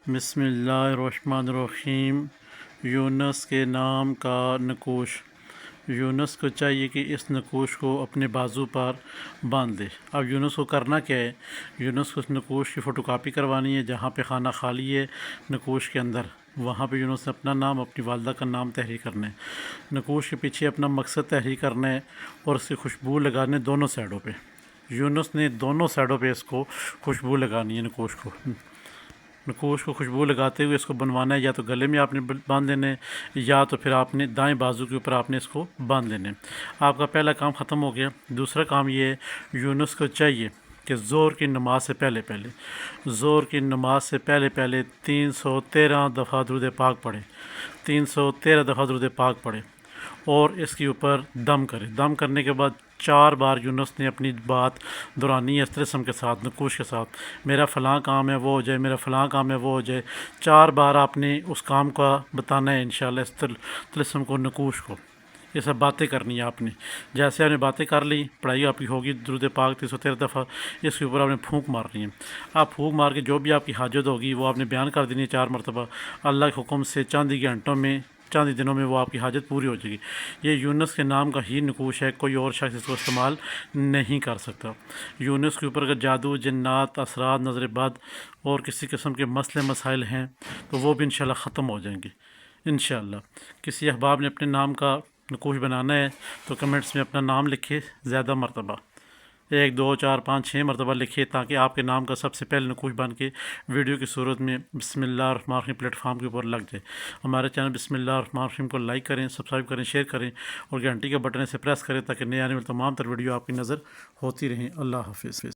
بسم اللہ الرحمن الرحیم۔ یونس کے نام کا نقوش۔ یونس کو چاہیے کہ اس نقوش کو اپنے بازو پر باندھ دے۔ اب یونس کو کرنا کیا ہے؟ یونس کو اس نقوش کی فوٹو کاپی کروانی ہے، جہاں پہ خانہ خالی ہے نقوش کے اندر، وہاں پہ یونس نے اپنا نام، اپنی والدہ کا نام تحریر کرنا ہے، نقوش کے پیچھے اپنا مقصد تحریر کرنا ہے اور اس کی خوشبو لگانے دونوں سائڈوں پہ۔ یونس نے دونوں سائڈوں پہ اس کو خوشبو لگانی ہے، نقوش کو خوشبو لگاتے ہوئے اس کو بنوانا ہے، یا تو گلے میں آپ نے باندھ لینا ہے، یا تو پھر آپ نے دائیں بازو کے اوپر آپ نے اس کو باندھ لینا ہے۔ آپ کا پہلا کام ختم ہو گیا۔ دوسرا کام یہ ہے، یونس کو چاہیے کہ ظہر کی نماز سے پہلے 313 دفعہ درود پاک پڑھے، 313 دفعہ درود پاک پڑھے اور اس کے اوپر دم کرے۔ دم کرنے کے بعد 4 بار یونس نے اپنی بات دہرانی ہے اس طلسم کے ساتھ، نقوش کے ساتھ، میرا فلاں کام ہے وہ ہو جائے، میرا فلاں کام ہے وہ ہو جائے۔ 4 بار آپ نے اس کام کا بتانا ہے انشاءاللہ، اس طلسم کو، نقوش کو۔ یہ سب باتیں کرنی ہیں آپ نے۔ جیسے آپ نے باتیں کر لی، پڑھائی آپ کی ہوگی درود پاک 313 دفعہ، اس کے اوپر آپ نے پھونک مارنی ہے۔ آپ پھونک مار کے جو بھی آپ کی حاجت ہوگی وہ آپ نے بیان کر دینی ہے 4 مرتبہ۔ اللہ کے حکم سے چاندی کے گھنٹوں میں، چاندی دنوں میں وہ آپ کی حاجت پوری ہو جائے گی۔ یہ یونس کے نام کا ہی نقوش ہے، کوئی اور شخص اس کو استعمال نہیں کر سکتا۔ یونس کے اوپر اگر جادو، جنات، اثرات، نظر بد اور کسی قسم کے مسئلے مسائل ہیں تو وہ بھی انشاءاللہ ختم ہو جائیں گے انشاءاللہ۔ کسی احباب نے اپنے نام کا نقوش بنانا ہے تو کمنٹس میں اپنا نام لکھے، زیادہ مرتبہ 1 2 4 5 6 مرتبہ لکھے، تاکہ آپ کے نام کا سب سے پہلے نقوش بن کے ویڈیو کی صورت میں بسم اللہ الرحمن الرحیم پلیٹ فارم کے اوپر لگ جائے۔ ہمارے چینل بسم اللہ الرحمن الرحیم کو لائک کریں، سبسکرائب کریں، شیئر کریں اور گھنٹی کا بٹن سے پریس کریں، تاکہ نئے آنے والی تمام تر ویڈیو آپ کی نظر ہوتی رہیں۔ اللہ حافظ۔